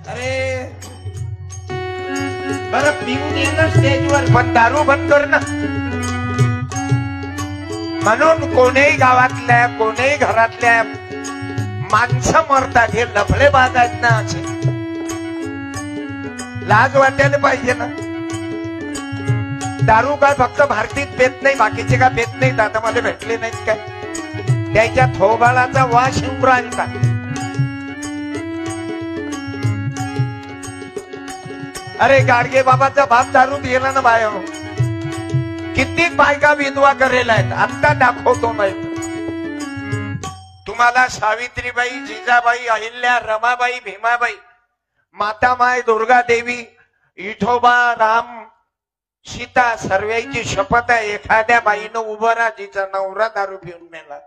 अरे बरं पिऊन येईल ना स्टेजवर, पण दारू बंद कर ना. म्हणून कोणीही गावातल्या कोणीही घरातल्या माणसं मरतात, हे लफडेबाज आहेत ना. असे लाज वाटायला पाहिजे ना. दारू काय फक्त भारतीत पेत नाही, बाकीचे काय पेत नाहीत. आता मला भेटले नाहीत काय, त्याच्या थोबाळाचा वास येऊन राहिला. अरे गाडगे बाबाचा बाप दारू गेला ना बाय, किती बायका विधवा करेल आहेत. आता दाखवतो नाही तुम्हाला. सावित्रीबाई, जिजाबाई, अहिल्या, रमाबाई, भीमाबाई, मातामाय, दुर्गा देवी, विठोबा, राम, सीता सर्वांची शपथ आहे. एखाद्या बाईनं उभं राहा जिचा नवरा दारू पिऊन मेला.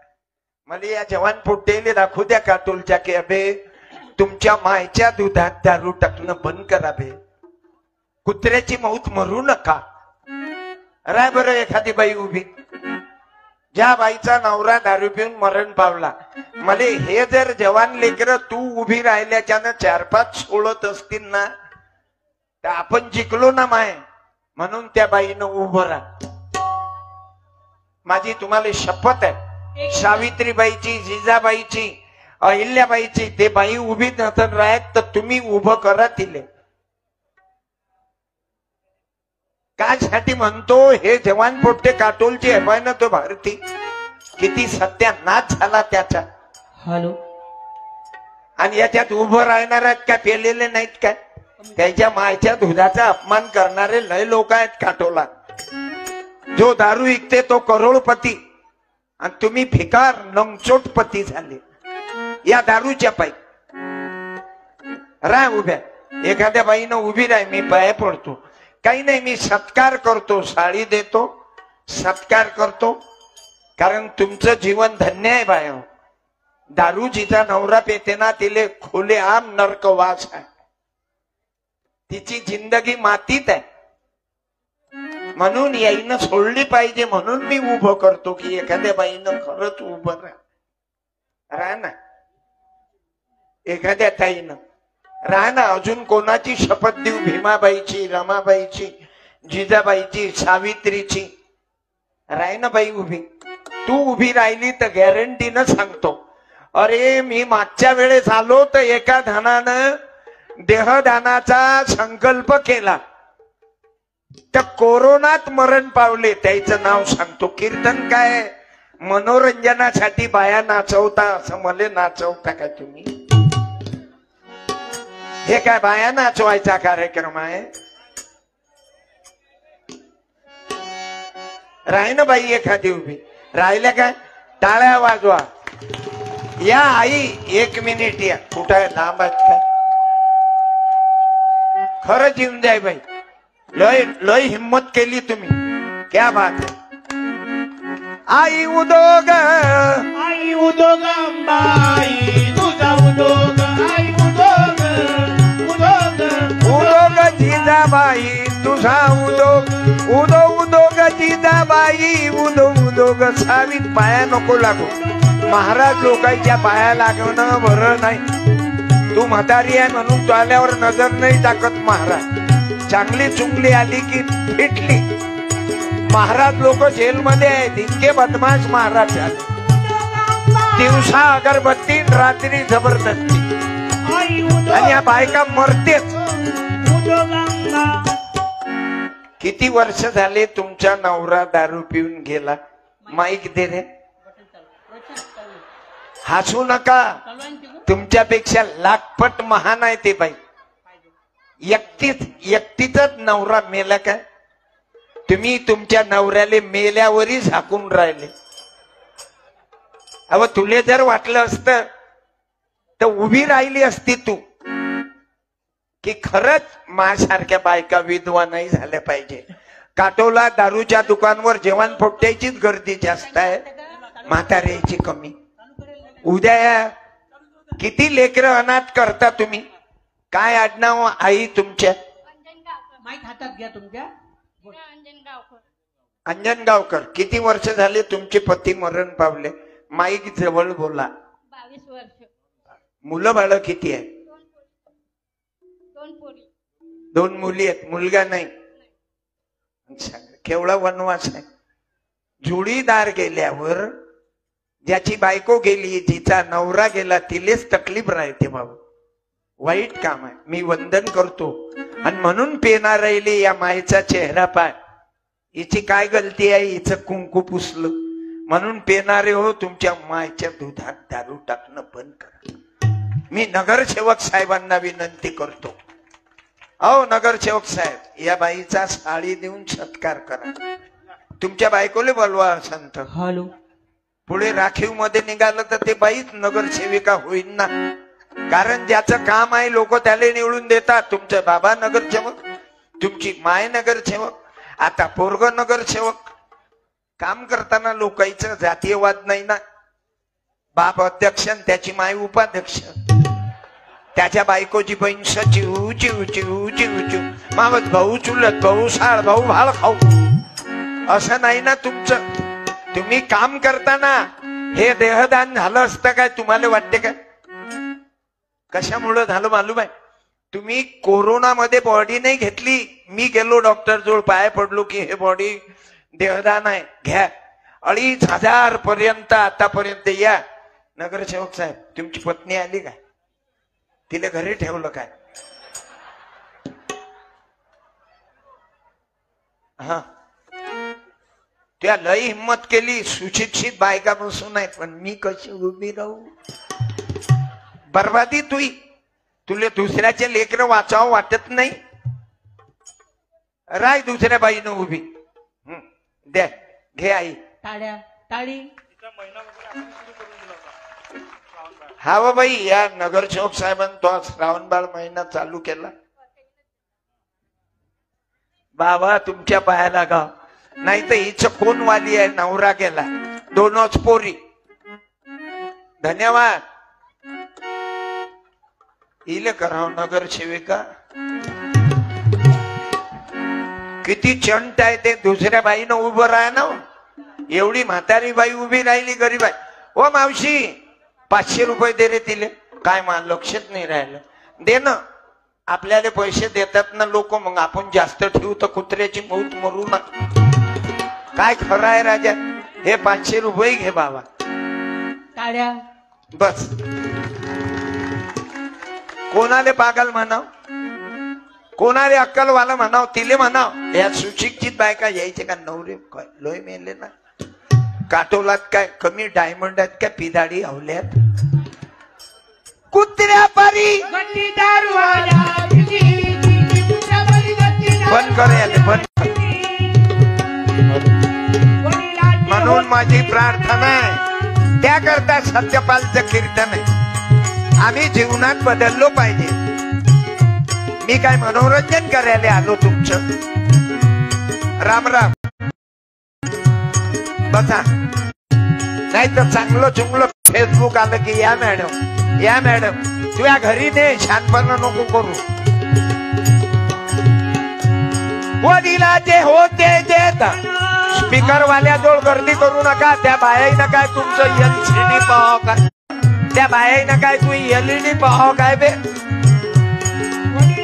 मला या जवान पोट्टेले दाखवू द्या काटोलच्या की अबे तुमच्या मायच्या दुधात दारू टाकणं बंद करावे. कुत्र्याची मौत मरू नका. राय बरं एखादी बाई उभी, ज्या बाईचा नवरा दारू पिऊन मरण पावला. मले हे जर जवान लेकर तू उभी राहिल्याच्यानं 4-5 सोडत असतील ना, तर आपण जिंकलो ना माय. म्हणून त्या बाईनं उभं राहा. माझी तुम्हाला शपथ आहे, सावित्रीबाईची, जिजाबाईची, अहिल्याबाईची. ते बाई उभी नसत राहत तर तुम्ही उभं करा तिले. कायसाठी म्हणतो, हे जवान पोट्टे काटोलची आहे ना तो भारती, किती सत्यानाश झाला त्याचा. हॅलो. आणि याच्यात उभं राहणार आहेत का पेलेले नाहीत काय? त्याच्या मायच्या दुधाचा अपमान करणारे लय लोक आहेत काटोला. जो दारू विकते तो करोडपती आणि तुम्ही भिकार नमचोटपती झाले या दारूच्या पायी. राह उभ्या. एखाद्या बाईनं उभी राह, मी पाया पडतो. काही नाही, मी सत्कार करतो, साडी देतो, सत्कार करतो. कारण तुमचं जीवन धन्य आहे बाय. दारू जिचा नवरा पेते ना तिले खुले आम नरकवास आहे. तिची जिंदगी मातीत आहे. म्हणून याईनं सोडली पाहिजे. म्हणून मी उभं करतो की एखाद्या बाईनं खरंच उभं राहा ना. एखाद्या ताईनं राहा ना. अजून कोणाची शपथ देऊ? भीमाबाईची, रमाबाईची, जिजाबाईची, सावित्रीची. राह ना बाई उभी. तू उभी राहिली तर गॅरंटीनं सांगतो. अरे मी मागच्या वेळेस आलो तर एका धनानं देहदानाचा संकल्प केला तर कोरोनात मरण पावले. त्याचं नाव सांगतो. कीर्तन काय? मनोरंजनासाठी बाया नाचवता असं मला नाचवता का तुम्ही? हे काय बाया नाचवायचा कार्यक्रम आहे? राही ना बाई एखादी उभी. राहिल्या काय? टाळ्या वाजवा. या आई 1 मिनिट या. कुठं लांब आहेत काय? खरंच येऊन जाय बाई. लय लय हिम्मत केली तुम्ही. क्या बात है. आई उदोग, आई उदोग, बाई तुझा उदोग, आई उदोग, उदोग, उदोग जिजाबाई तुझा उदोग, उदो उदोग जिजाबाई, उदो उदोग. सावीत पाया नको लागू. महाराज लोकांच्या पाया लागणं बरं नाही. तू म्हातारी आहे म्हणून तू आल्यावर नजर नाही टाकत महाराज. चांगली चुंगली आली की फिटली. महाराज लोक जेलमध्ये आहेत. इतके बदमाश महाराज झाले. दिवसा अगरबत्ती, रात्री जबरदस्ती. आणि या बायका मरतेच. किती वर्ष झाले तुमचा नवरा दारू पिऊन गेला? माईक दे रे. हसू नका. तुमच्यापेक्षा लाखपट महान आहे ते बाई. एकटीचाच नवरा मेला काय? तुम्ही तुमच्या नवऱ्याला मेल्यावरही झाकून राहिले. अव तुले जर वाटलं असतं तर उभी राहिली असती तू की खरंच माझ्यासारख्या बायका विधवा नाही झाल्या पाहिजे. काटोला दारूच्या दुकानवर जेवण पोट्याचीच गर्दी जास्त आहे, म्हाताऱ्याची कमी. उद्या किती लेकरं अनाथ करता तुम्ही. काय आडनाव आई तुमच्या? माईक हातात घ्या तुमच्या. अंजनगावकर. किती वर्ष झाले तुमचे पती मरण पावले? माईक जवळ बोला. 22 वर्ष. मुलं बाळ किती आहे? 2 मुली आहेत, मुलगा नाही. केवढा वनवास आहे. जोडीदार गेल्यावर ज्याची बायको गेली, जिचा नवरा गेला, तिलेच तकलीफ राहते बाबा. वाईट काम आहे. मी वंदन करतो आणि म्हणून पेना राहिली या मायेचा चेहरा पाय. हिची काय गलती आहे, हिचं कुंकू पुसलं म्हणून पेनारे हो, तुमच्या मायच्या दुधात दारू टाकणं बंद करा. मी नगरसेवक साहेबांना विनंती करतो. अहो नगरसेवक साहेब, या बाईचा साडी देऊन सत्कार करा. तुमच्या बायकोले बोलवा संत. हॅलो. पुढे राखीव मध्ये निघालं तर ते बाईच नगरसेविका होईल ना. कारण ज्याचं काम आहे लोक त्याला निवडून देतात. तुमचे बाबा नगरसेवक, तुमची माय नगरसेवक, आता पोरग नगरसेवक. काम करताना लोकांचं जातीयवाद नाही ना. बाप अध्यक्ष त्याची माय उपाध्यक्ष, त्याच्या बायकोची बहीण सचिव, चिव चिव चिव चिव, मावत भाऊ, चुलत भाऊ, साळ भाऊ, भाळ खाऊ. असं नाही ना तुमचं. तुम्ही काम करताना हे देहदान झालं असतं काय तुम्हाला वाटते काय? कशामुळे झालं मालूम आहे? तुम्ही कोरोनामध्ये बॉडी नाही घेतली. मी गेलो डॉक्टर जवळ, पाय पडलो की हे बॉडी देहदान आहे, घ्या. 2,500 पर्यंत आतापर्यंत. या नगरसेवक साहेब, तुमची पत्नी आली काय? तिला घरी ठेवलं काय? हा, त्या लई हिम्मत केली. सुशिक्षित बायका बसून आहेत, पण मी कशी उभी राहू? बर्बादी तुले दुसऱ्याचे लेकर वाचावं वाटत नाही. राय दुसऱ्या बाईनं उभी. द्या, घे आई. टाळ्या, टाळी. हा व बाई, या नगरसेवक साहेबांनी तो श्रावण बाळ महिना चालू केला. बाबा तुमच्या पायाला गाव. नाही तर हिच कोण वाली आहे, नवरा गेला, 2च पोरी. धन्यवाद. इले कराव नगरसेविका. किती चंट आहे ते. दुसऱ्या बाईनं उभं राहा ना. एवढी म्हातारी बाई उभी राहिली, गरीब आहे. ओ मावशी 500 रुपये दे रे तिले. काय मा लक्षात नाही राहिलं. दे ना. आपल्याला पैसे देतात ना लोक, मग आपण जास्त ठेवू तर कुत्र्याची मौत मरू ना. काय खरं आहे राजा? हे 500 रुपये घे बाबा. टाळ्या. बस. कोणाले पागल म्हणाव, कोणाले अक्कलवाला म्हणाव, तिले म्हणाव. या सुशिक्षित बायका यायचे का नवरे काय लोय मेले ना. काटोलात काय कमी डायमंड आहेत का पिदाडी आवल्यात? कुत्र्या पारी बंद कर याले, बंद कर. म्हणून माझी प्रार्थना आहे, त्याकरता सत्यपालचं कीर्तन आहे. आम्ही जीवनात बदललो पाहिजे. मी काय मनोरंजन करायला आलो तुमचं? राम राम. बसा. नाही तर चांगलं चुंगलं फेसबुक आलं की या मॅडम, या मॅडम, तुझ्या घरी ने शानपणा नको करू. वडिलाचे होते देत. स्पीकर वाल्याजवळ गर्दी करू नका. त्या बायाईनं काय तुमचं एलसीडी पाहाव काय? त्या बायाईनं काय तू एलईडी पाहाव काय बे?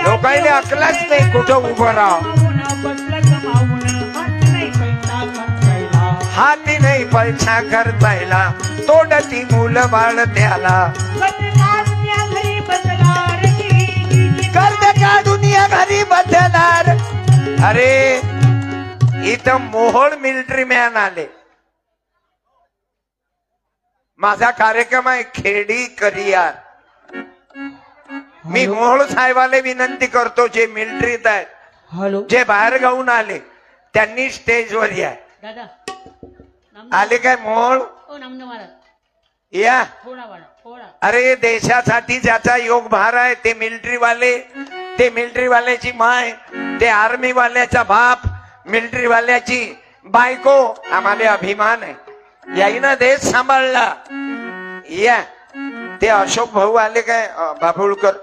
लोकांनी अकलाच नाही कुठं उभं राहावं. हाती नाही पैसा खर्चायला, तोडती मुलं बाळ त्याला. कर्ज काढून या घरी बसणार. अरे इथं मोहोळ मिलिटरी मॅन आले. माझा कार्यक्रम आहे खेडी करियार. मी मोहोळ साहेबाला विनंती करतो, जे मिलिटरीत आहेत, हॅलो, जे बाहेर गावून आले, त्यांनी स्टेजवर या. दादा आले काय मोहोळ? या. अरे देशासाठी ज्याचा योग भार आहे ते मिलिटरी वाले, ते मिलिटरी वाल्याची माय, ते आर्मी वाल्याचा बाप, मिलिटरी वाल्याची बायको. आम्हाला अभिमान आहे. याईनं देश सांभाळला. या. ते अशोक भाऊ आले काय बाभुळकर,